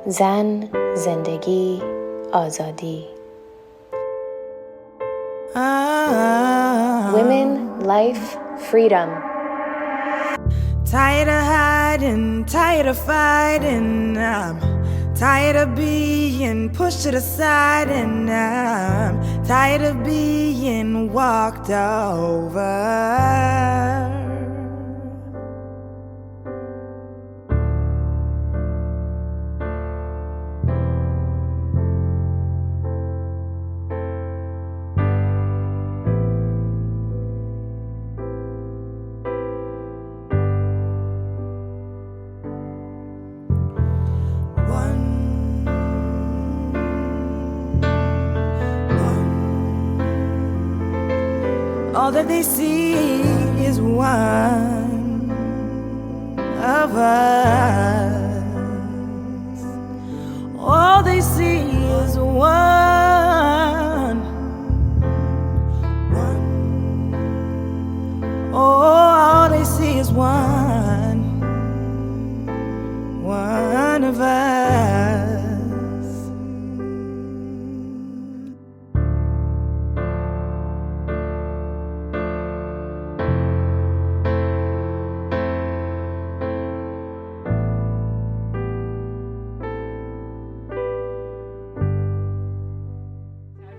زن، زندگی، آزادی. Women, life, freedom. Tired of hiding, tired of fighting. I'm tired of being pushed to the side, and I'm tired of being walked over. All that they see is one of us. All they see is one. Oh, all they see is one of us.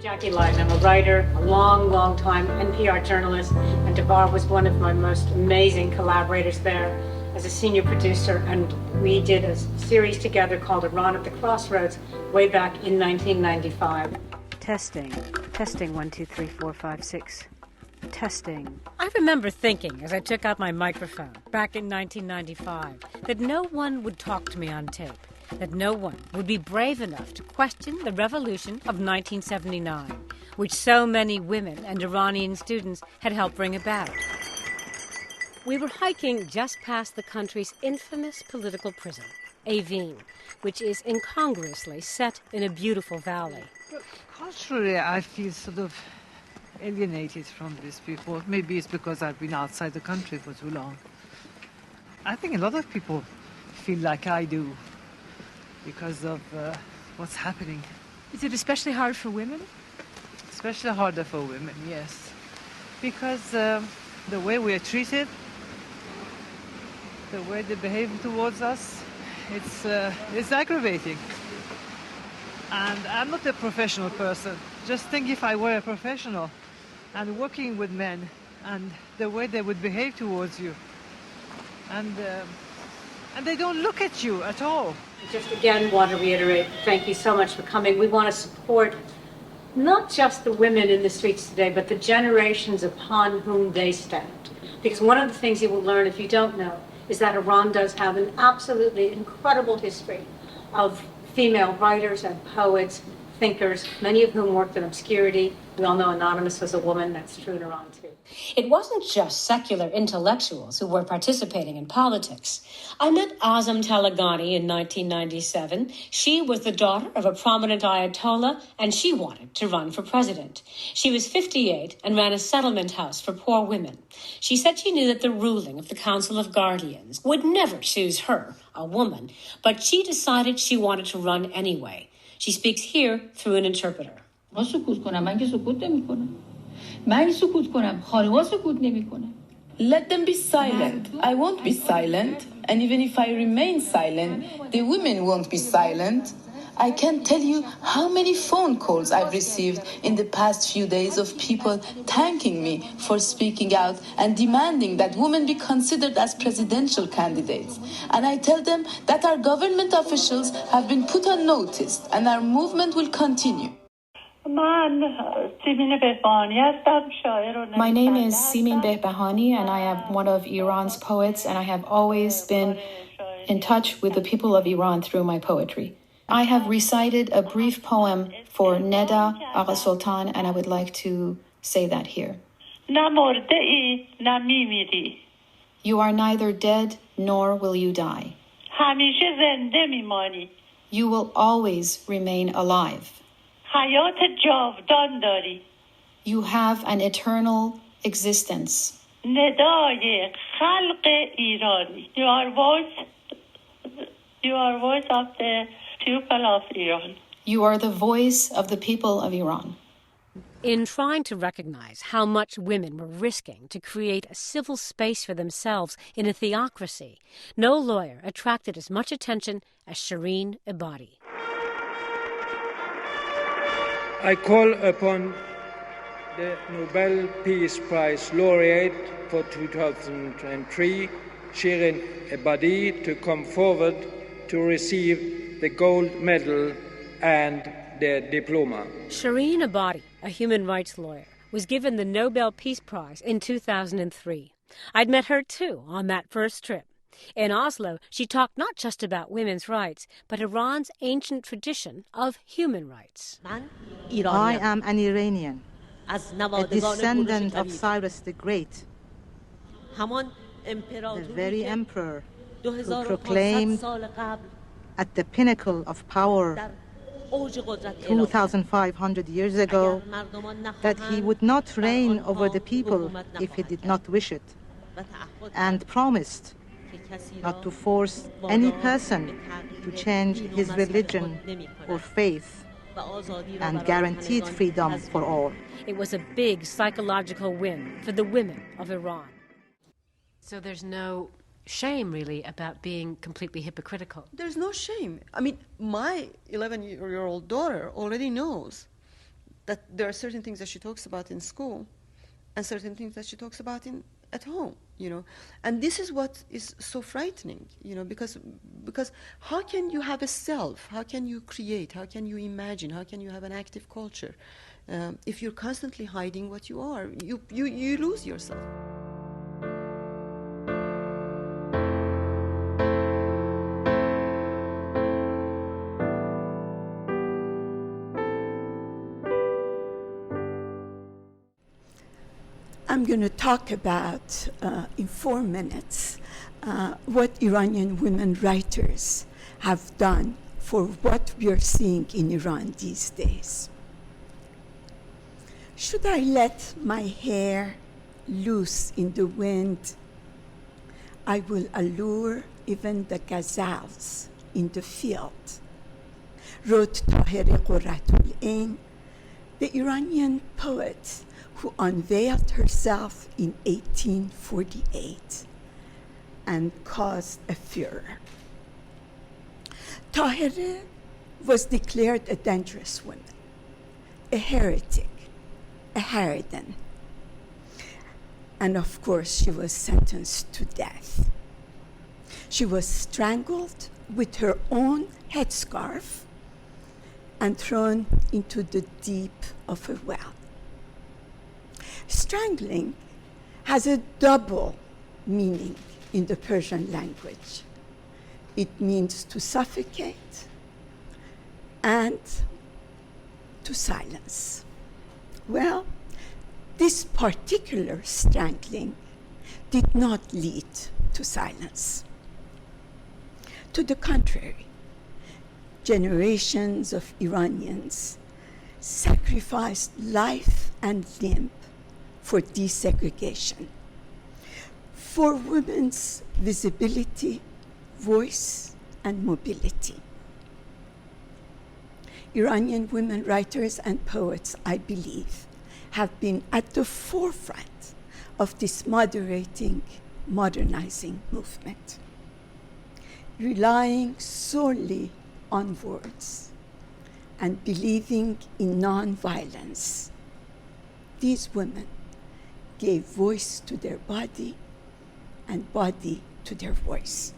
Jacki Lyden. I'm a writer, a long time NPR journalist, and Davar was one of my most amazing collaborators there as a senior producer, and we did a series together called Iran at the Crossroads way back in 1995. Testing, 1, 2, 3, 4, 5, 6. Testing. I remember thinking as I took out my microphone back in 1995 that no one would talk to me on tape, that no one would be brave enough to question the revolution of 1979, which so many women and Iranian students had helped bring about. We were hiking just past the country's infamous political prison, Evin, which is incongruously set in a beautiful valley. Culturally, I feel sort of alienated from these people. Maybe it's because I've been outside the country for too long. I think a lot of people feel like I do because of what's happening. Is it especially hard for women? Especially harder for women, yes. Because the way we are treated, the way they behave towards us, it's aggravating. And I'm not a professional person. Just think if I were a professional and working with men and the way they would behave towards you. And they don't look at you at all. I just again want to reiterate, thank you so much for coming. We want to support not just the women in the streets today, but the generations upon whom they stand. Because one of the things you will learn, if you don't know, is that Iran does have an absolutely incredible history of female writers and poets, thinkers, many of whom worked in obscurity. We all know Anonymous was a woman. That's true in Iran, too. It wasn't just secular intellectuals who were participating in politics. I met Azam Talagani in 1997. She was the daughter of a prominent Ayatollah, and she wanted to run for president. She was 58 and ran a settlement house for poor women. She said she knew that the ruling of the Council of Guardians would never choose her, a woman, but she decided she wanted to run anyway. She speaks here through an interpreter. Let them be silent. I won't be silent. And even if I remain silent, the women won't be silent. I can't tell you how many phone calls I've received in the past few days of people thanking me for speaking out and demanding that women be considered as presidential candidates. And I tell them that our government officials have been put on notice and our movement will continue. My name is Simin Behbahani, and I am one of Iran's poets, and I have always been in touch with the people of Iran through my poetry. I have recited a brief poem for Neda Agha Sultan, and I would like to say that here. You are neither dead nor will you die. You will always remain alive. You have an eternal existence. You are voice of the You are the voice of the people of Iran. In trying to recognize how much women were risking to create a civil space for themselves in a theocracy, no lawyer attracted as much attention as Shirin Ebadi. I call upon the Nobel Peace Prize laureate for 2003, Shirin Ebadi, to come forward to receive the gold medal and the diploma. Shirin Ebadi, a human rights lawyer, was given the Nobel Peace Prize in 2003. I'd met her, too, on that first trip. In Oslo, she talked not just about women's rights, but Iran's ancient tradition of human rights. I am an Iranian, a descendant of Cyrus the Great, the very emperor who proclaimed at the pinnacle of power 2,500 years ago that he would not reign over the people if he did not wish it, and promised not to force any person to change his religion or faith, and guaranteed freedom for all. It was a big psychological win for the women of Iran. So there's no shame, really, about being completely hypocritical. There's no shame. I mean, my 11-year-old daughter already knows that there are certain things that she talks about in school and certain things that she talks about at home, you know. And this is what is so frightening, you know, because how can you have a self? How can you create? How can you imagine? How can you have an active culture if you're constantly hiding what you are? You lose yourself. I'm going to talk about, in 4 minutes, what Iranian women writers have done for what we are seeing in Iran these days. Should I let my hair loose in the wind, I will allure even the gazelles in the field, wrote Tahireh Qurratul Ain, the Iranian poet who unveiled herself in 1848 and caused a furor. Tahireh was declared a dangerous woman, a heretic, a harridan, and of course she was sentenced to death. She was strangled with her own headscarf and thrown into the deep of a well. Strangling has a double meaning in the Persian language. It means to suffocate and to silence. Well, this particular strangling did not lead to silence. To the contrary, generations of Iranians sacrificed life and limb for desegregation, for women's visibility, voice, and mobility. Iranian women writers and poets, I believe, have been at the forefront of this modernizing movement, relying solely on words and believing in nonviolence. These women gave voice to their body and body to their voice.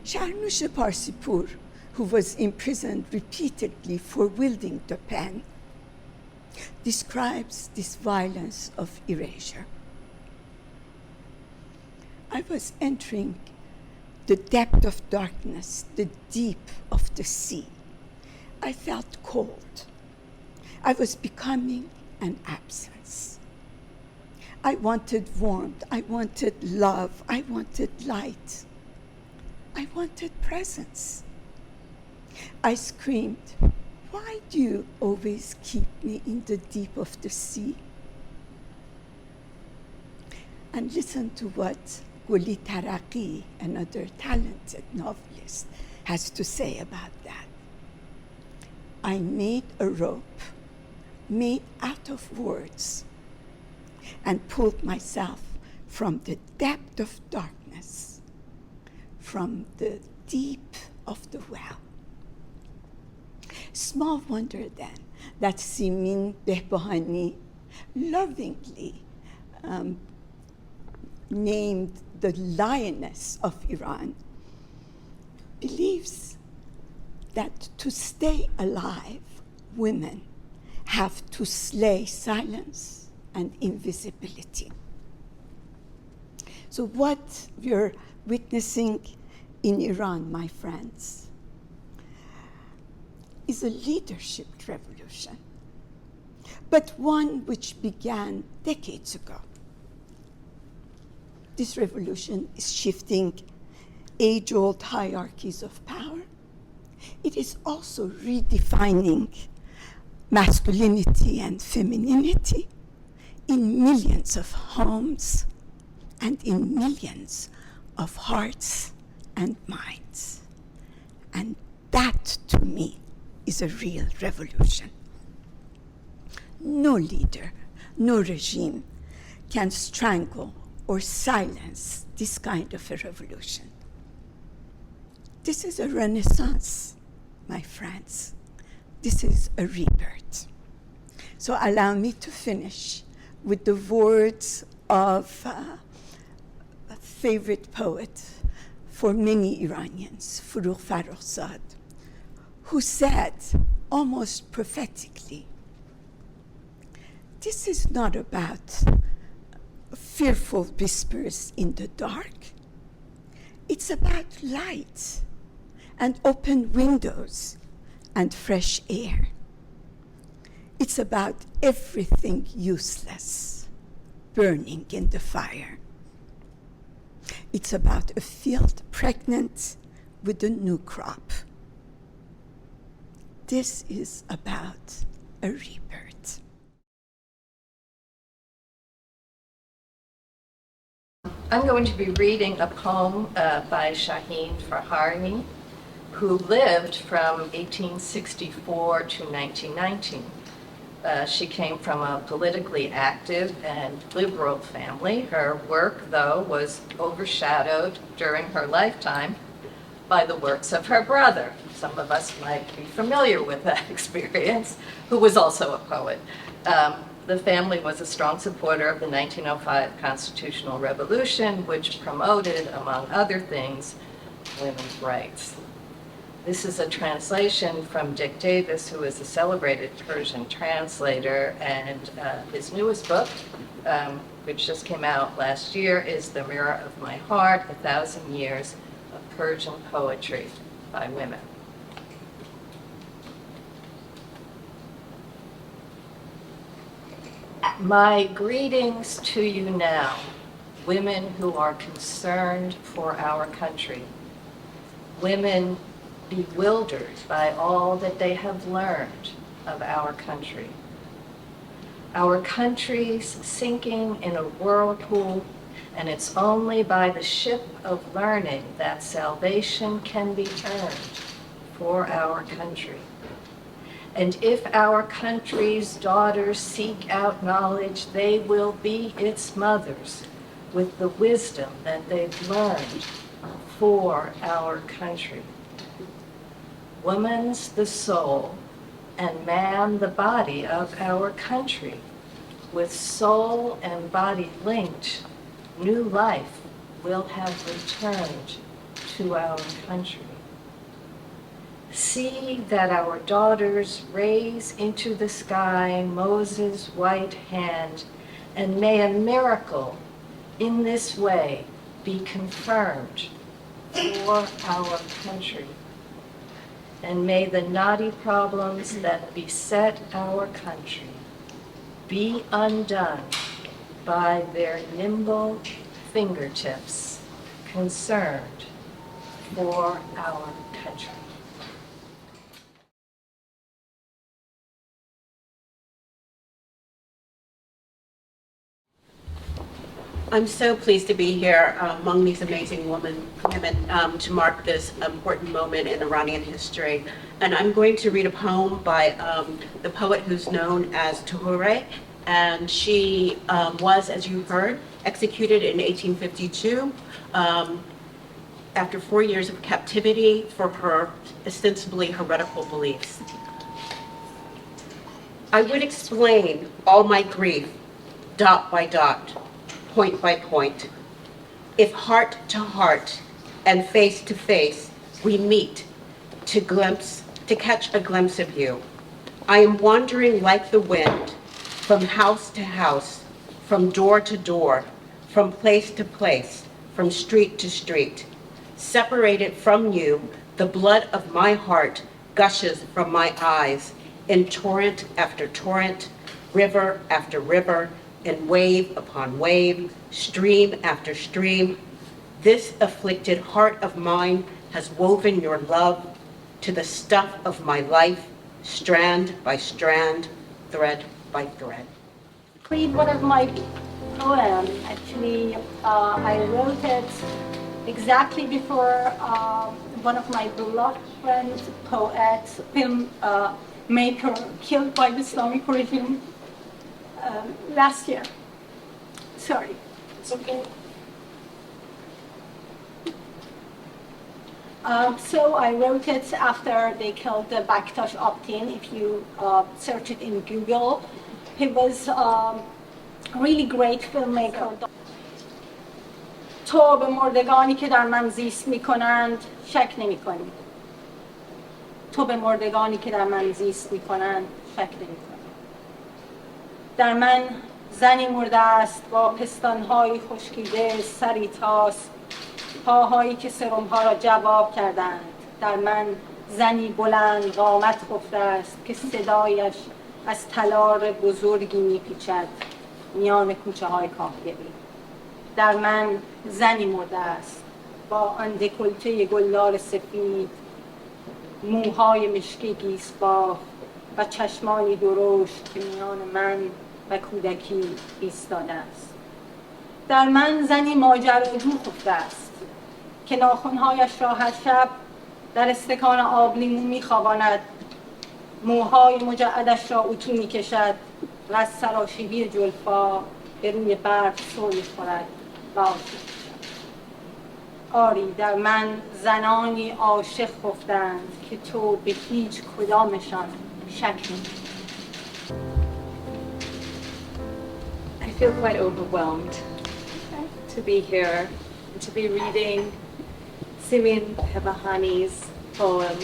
Shahrnush Parsipur, who was imprisoned repeatedly for wielding the pen, describes this violence of erasure. I was entering the depth of darkness, the deep of the sea. I felt cold. I was becoming an absence. I wanted warmth, I wanted love, I wanted light. I wanted presence. I screamed, "Why do you always keep me in the deep of the sea?" And listen to what Guli Taraqi, another talented novelist, has to say about that. I made a rope made out of words and pulled myself from the depth of darkness, from the deep of the well. Small wonder then that Simin Behbahani lovingly named the lioness of Iran, believes that to stay alive, women have to slay silence and invisibility. So what we're witnessing in Iran, my friends, is a leadership revolution, but one which began decades ago. This revolution is shifting age-old hierarchies of power. It is also redefining masculinity and femininity in millions of homes and in millions of hearts and minds. And that, to me, is a real revolution. No leader, no regime can strangle or silence this kind of a revolution. This is a renaissance, my friends. This is a rebirth. So allow me to finish with the words of a favorite poet for many Iranians, Forugh Farrokhzad, who said, almost prophetically, this is not about fearful whispers in the dark. It's about light and open windows and fresh air. It's about everything useless burning in the fire. It's about a field pregnant with a new crop. This is about a rebirth. I'm going to be reading a poem by Shahin Farahani, who lived from 1864 to 1919. She came from a politically active and liberal family. Her work, though, was overshadowed during her lifetime by the works of her brother. Some of us might be familiar with that experience, who was also a poet. The family was a strong supporter of the 1905 Constitutional Revolution, which promoted, among other things, women's rights. This is a translation from Dick Davis, who is a celebrated Persian translator, and his newest book, which just came out last year, is The Mirror of My Heart, 1,000 Years of Persian Poetry by Women. My greetings to you now, women who are concerned for our country, women bewildered by all that they have learned of our country. Our country's sinking in a whirlpool, and it's only by the ship of learning that salvation can be earned for our country. And if our country's daughters seek out knowledge, they will be its mothers with the wisdom that they've learned for our country. Woman's the soul, and man the body of our country. With soul and body linked, new life will have returned to our country. See that our daughters raise into the sky Moses' white hand, and may a miracle in this way be confirmed for our country. And may the knotty problems that beset our country be undone by their nimble fingertips concerned for our country. I'm so pleased to be here among these amazing women to mark this important moment in Iranian history. And I'm going to read a poem by the poet who's known as Tahirih, and she was, as you heard, executed in 1852 after 4 years of captivity for her ostensibly heretical beliefs. I would explain all my grief, dot by dot, point by point. If heart to heart and face to face we meet to catch a glimpse of you, I am wandering like the wind from house to house, from door to door, from place to place, from street to street. Separated from you, the blood of my heart gushes from my eyes in torrent after torrent, river after river, and wave upon wave, stream after stream. This afflicted heart of mine has woven your love to the stuff of my life, strand by strand, thread by thread. Read one of my poems. Actually, I wrote it exactly before one of my beloved friends, poet, film maker, killed by the Islamic regime last year. Sorry. It's okay. So I wrote it after they killed the Baktash Optin. If you search it in Google, he was a really great filmmaker. تو به مردگانی که در من زیست میکنند شک نمیکنی. تو به مردگانی که در من زیست میکنند شک نمیکنی. در من زنی مرده است با پستانهای خشکیده، سری تاس، پاهایی که سرمها را جواب کردند. در من زنی بلند قامت خفته است که صدایش از تالار بزرگی میپیچد میان کوچه های کاهگلی. در من زنی مرده است با آن دکولته گلدار سفید، موهای مشکی گیسباف و چشمانی درشت که میان من و کودکی ایستاده است. در من زنی ماجراجو خفته است که ناخن‌هایش را هر شب در استکان آب لیمو می‌خواباند، موهای مجعدش را اتو می‌کشد و از سراشیبی جلفا به روی برف سر می‌خورد و عاشق می‌شود. آری، در من زنانی عاشق خفتند که تو به هیچ کدامشان شک نمی‌کنی. I feel quite overwhelmed to be here and to be reading Simin Behbahani's poem.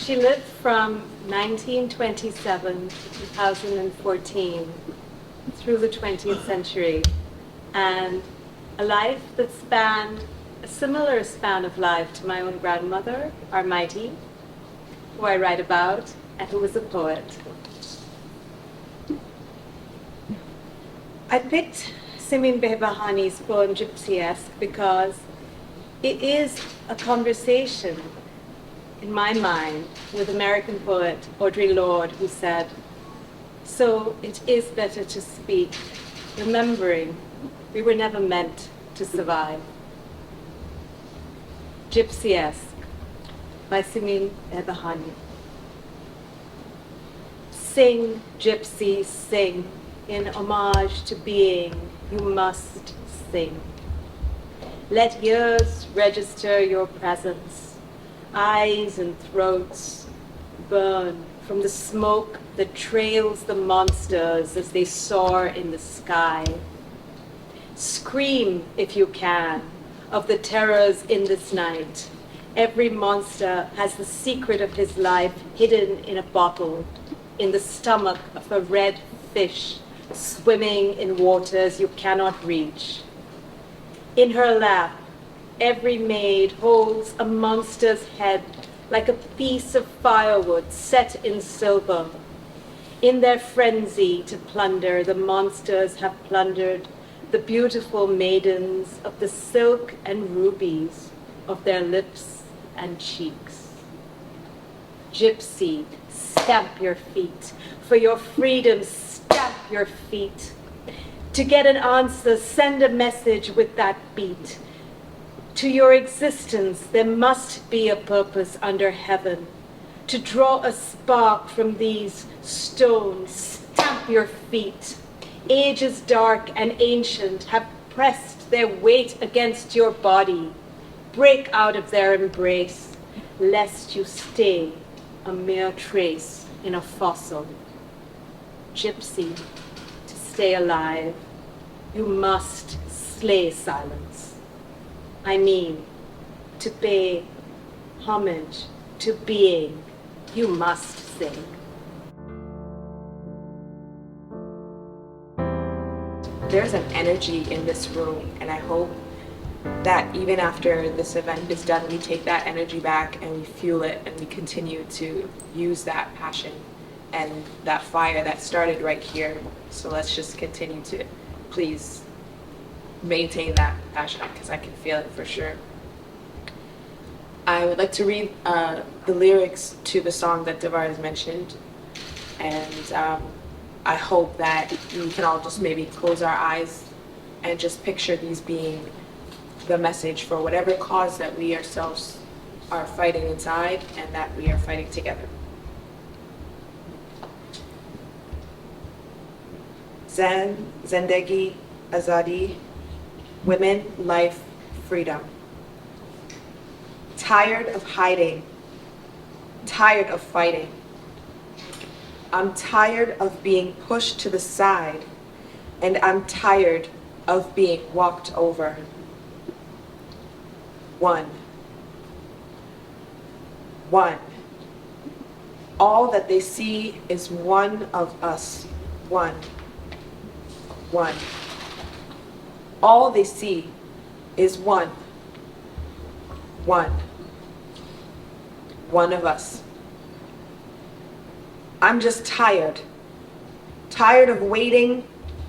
She lived from 1927 to 2014 through the 20th century, and a life that spanned a similar span of life to my own grandmother, Armaiti, who I write about and who was a poet. I picked Simin Behbahani's poem Gypsy-esque because it is a conversation, in my mind, with American poet Audre Lorde, who said, "So it is better to speak, remembering we were never meant to survive." Gypsy-esque by Simin Behbahani. Sing, gypsy, sing. In homage to being, you must sing. Let ears register your presence. Eyes and throats burn from the smoke that trails the monsters as they soar in the sky. Scream, if you can, of the terrors in this night. Every monster has the secret of his life hidden in a bottle, in the stomach of a red fish, swimming in waters you cannot reach. In her lap, every maid holds a monster's head like a piece of firewood set in silver. In their frenzy to plunder, the monsters have plundered the beautiful maidens of the silk and rubies of their lips and cheeks. Gypsy, stamp your feet. For your freedom, stamp your feet. To get an answer, send a message with that beat. To your existence, there must be a purpose under heaven. To draw a spark from these stones, stamp your feet. Ages dark and ancient have pressed their weight against your body. Break out of their embrace, lest you stay a mere trace in a fossil. Gypsy, to stay alive, you must slay silence. I mean, to pay homage to being, you must sing. There's an energy in this room, and I hope that even after this event is done, we take that energy back and we fuel it and we continue to use that passion and that fire that started right here. So let's just continue to please maintain that passion, because I can feel it for sure. I would like to read the lyrics to the song that Davar has mentioned, and I hope that we can all just maybe close our eyes and just picture these being the message for whatever cause that we ourselves are fighting inside and that we are fighting together. Zan, Zendegi, Azadi, women, life, freedom. Tired of hiding, tired of fighting. I'm tired of being pushed to the side, and I'm tired of being walked over. One. All that they see is one of us. One. All they see is one. One of us. I'm just tired. Tired of waiting,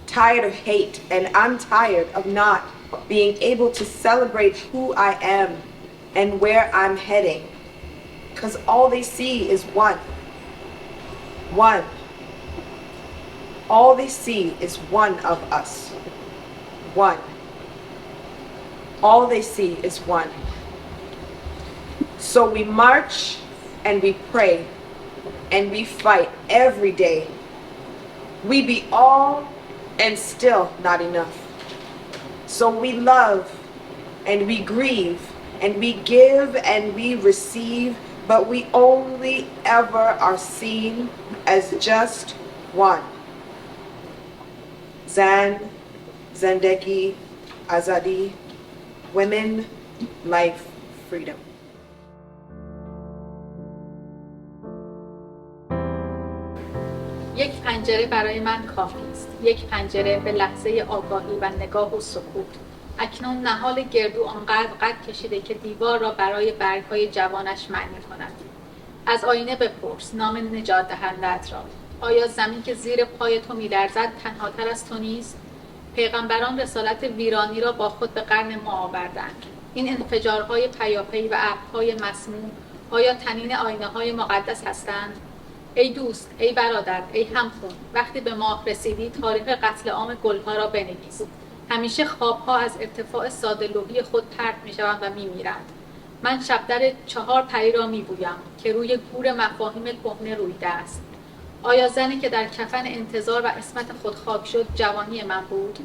tired of hate, and I'm tired of not being able to celebrate who I am and where I'm heading. Because all they see is one. All they see is one of us. One. All they see is one. So we march and we pray and we fight every day. We be all and still not enough. So we love and we grieve and we give and we receive, but we only ever are seen as just one. Zan, Zendegi, Azadi, women, life, freedom. یک پنجره برای من کافی است. یک پنجره به لحظه آگاهی و نگاه و سکوت. اکنون نهال گردو آنقدر قد کشیده که دیوار را برای برگ‌های جوانش معنی کند. از آینه بپرس نام نجات دهنده‌ات را. آیا زمین که زیر پای تو می‌لرزد تنهاتر از تو نیست؟ پیغمبران رسالت ویرانی را با خود به قرن ما آوردند. این انفجارهای پیاپی و ابرهای مسموم آیا تنین آینه‌های مقدس هستند؟ ای دوست، ای برادر، ای همخون، وقتی به ماه رسیدی تاریخ قتل عام گلها را بنویس. همیشه خوابها از ارتفاع ساده‌لوحی خود پرت می‌شوند و می‌میرند. من شبدر 4 پری را می‌بویم که روی گور مفاهیم کهنه رویده است. آیا زنی که در کفن انتظار و عصمت خود خاک شد جوانی من بود؟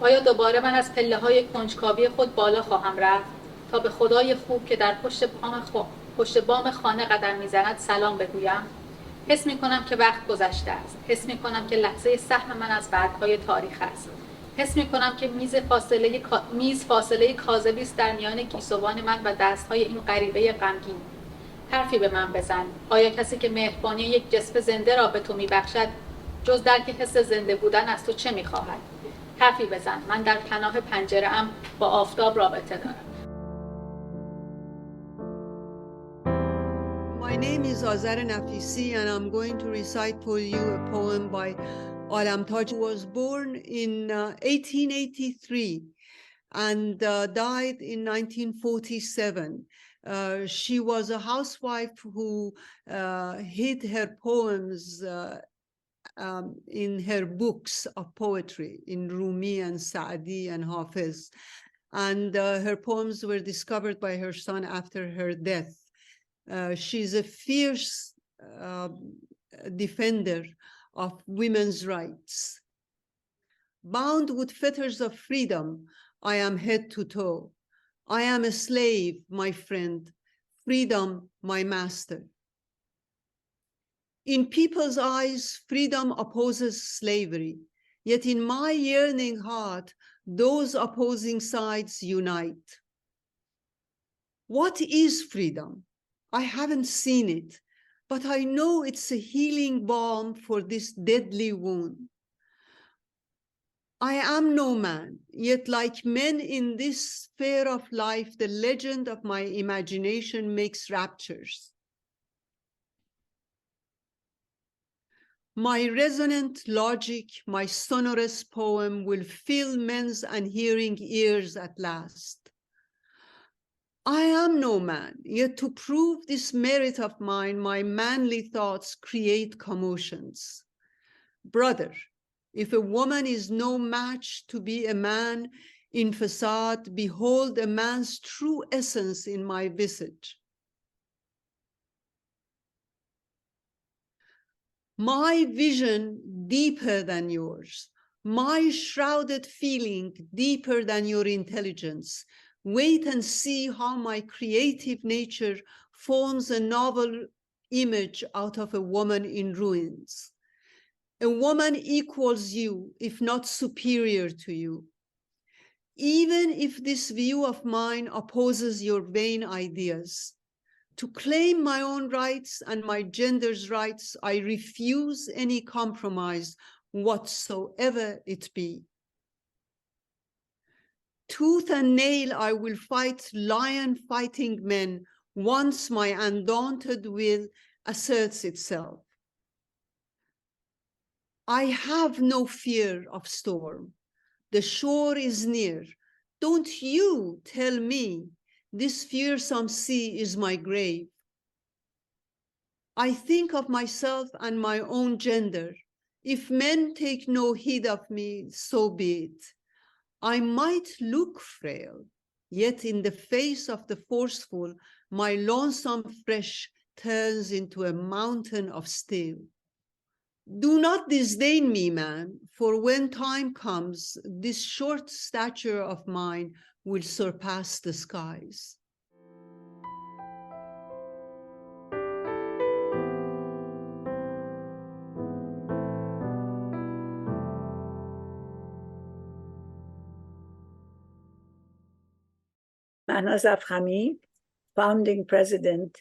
آیا دوباره من از پله‌های کنجکاوی خود بالا خواهم رفت تا به خدای خوب که در پشت بام خانه قدم می‌زند سلام بگویم؟ حس می‌کنم که وقت گذشته است. حس می‌کنم که لحظه سهم من از برگ‌های تاریخ است. حس می‌کنم که میز فاصله کاذبی است در میان گیسوان من و دست‌های این غریبه غمگین. حرفی به من بزن. آیا کسی که مهربانی یک جسم زنده را به تو می‌بخشد جز درک حس زنده بودن از تو چه می‌خواهد؟ حرفی بزن. من در پناه پنجره‌ام با آفتاب رابطه دارم. My name is Azar Nafisi and I'm going to recite for you a poem by Alamtaj, who was born in 1883 and died in 1947. She was a housewife who hid her poems in her books of poetry, in Rumi and Saadi and Hafiz. And her poems were discovered by her son after her death. She's a fierce defender of women's rights. Bound with fetters of freedom, I am head to toe. I am a slave, my friend, freedom, my master. In people's eyes, freedom opposes slavery, yet in my yearning heart, those opposing sides unite. What is freedom? I haven't seen it, but I know it's a healing balm for this deadly wound. I am no man, yet like men in this sphere of life, the legend of my imagination makes raptures. My resonant logic, my sonorous poem will fill men's unhearing ears at last. I am no man, yet to prove this merit of mine, my manly thoughts create commotions. Brother, if a woman is no match to be a man in facade, behold a man's true essence in my visage. My vision deeper than yours, my shrouded feeling deeper than your intelligence. Wait and see how my creative nature forms a novel image out of a woman in ruins. A woman equals you, if not superior to you. Even if this view of mine opposes your vain ideas, to claim my own rights and my gender's rights, I refuse any compromise whatsoever it be. Tooth and nail, I will fight lion-fighting men once my undaunted will asserts itself. I have no fear of storm. The shore is near. Don't you tell me this fearsome sea is my grave. I think of myself and my own gender. If men take no heed of me, so be it. I might look frail, yet in the face of the forceful, my lonesome flesh turns into a mountain of steel. Do not disdain me, man, for when time comes, this short stature of mine will surpass the skies. Mahnaz Afkhami, founding president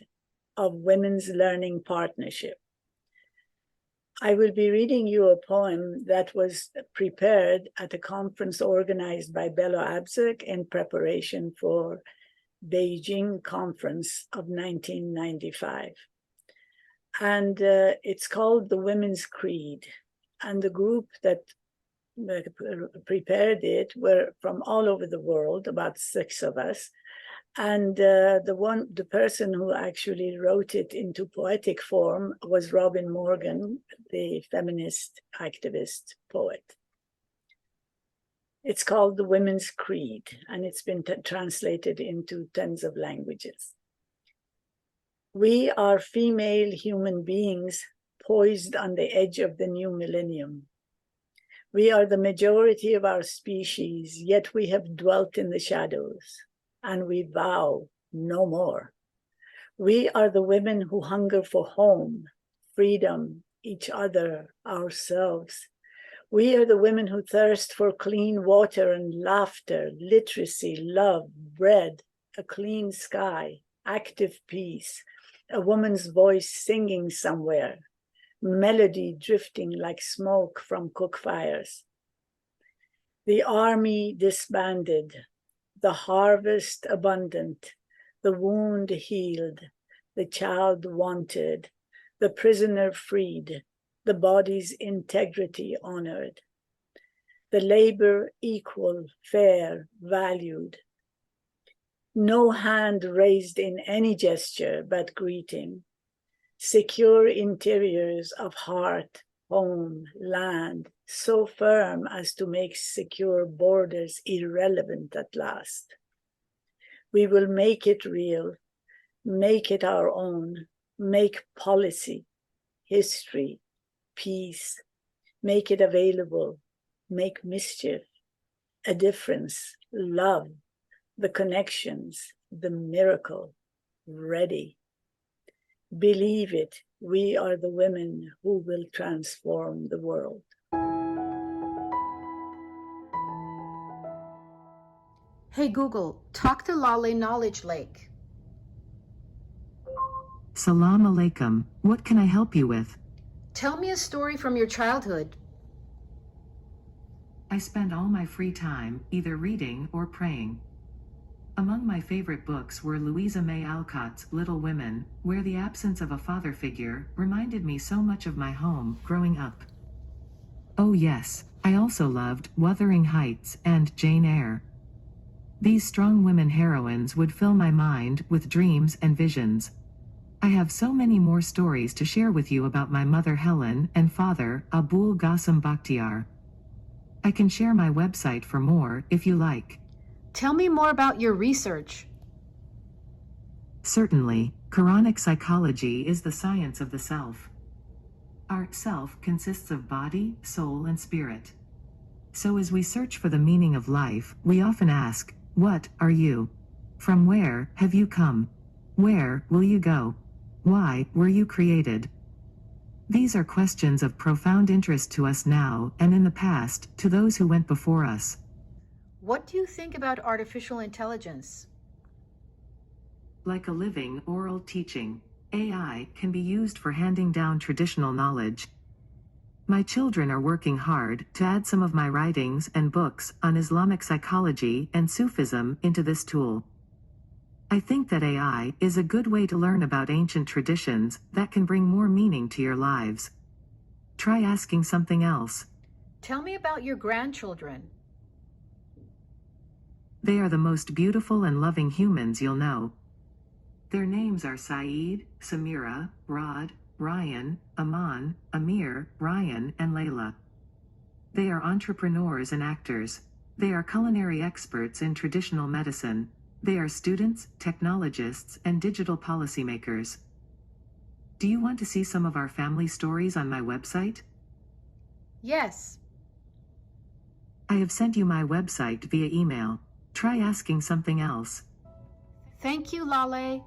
of Women's Learning Partnership. I will be reading you a poem that was prepared at a conference organized by Bello Abzug in preparation for Beijing conference of 1995. And it's called The Women's Creed. And the group that prepared it were from all over the world, about 6 of us. And the person who actually wrote it into poetic form was Robin Morgan, the feminist activist poet. It's called The Women's Creed, and it's been translated into tens of languages. We are female human beings poised on the edge of the new millennium. We are the majority of our species, yet we have dwelt in the shadows, and we vow no more. We are the women who hunger for home, freedom, each other, ourselves. We are the women who thirst for clean water and laughter, literacy, love, bread, a clean sky, active peace, a woman's voice singing somewhere, melody drifting like smoke from cook fires. The army disbanded, the harvest abundant, the wound healed, the child wanted, the prisoner freed, the body's integrity honored, the labor equal, fair, valued. No hand raised in any gesture but greeting, secure interiors of heart, home, land, so firm as to make secure borders irrelevant at last. We will make it real, make it our own, make policy, history, peace, make it available, make mischief, a difference, love, the connections, the miracle, ready. Believe it, we are the women who will transform the world. Hey Google, talk to Lale Knowledge Lake. Salam alaikum. What can I help you with? Tell me a story from your childhood. I spend all my free time either reading or praying. Among my favorite books were Louisa May Alcott's Little Women, where the absence of a father figure reminded me so much of my home growing up. Oh yes, I also loved Wuthering Heights and Jane Eyre. These strong women heroines would fill my mind with dreams and visions. I have so many more stories to share with you about my mother Helen and father Abul Qasim Bakhtiar. I can share my website for more if you like. Tell me more about your research. Certainly, Quranic psychology is the science of the self. Our self consists of body, soul, and spirit. So as we search for the meaning of life, we often ask, what are you? From where have you come? Where will you go? Why were you created? These are questions of profound interest to us now and in the past to those who went before us. What do you think about artificial intelligence? Like a living oral teaching, AI can be used for handing down traditional knowledge. My children are working hard to add some of my writings and books on Islamic psychology and Sufism into this tool. I think that AI is a good way to learn about ancient traditions that can bring more meaning to your lives. Try asking something else. Tell me about your grandchildren. They are the most beautiful and loving humans you'll know. Their names are Saeed, Samira, Rod, Ryan, Aman, Amir, Ryan, and Layla. They are entrepreneurs and actors. They are culinary experts in traditional medicine. They are students, technologists, and digital policymakers. Do you want to see some of our family stories on my website? Yes. I have sent you my website via email. Try asking something else. Thank you, Lale.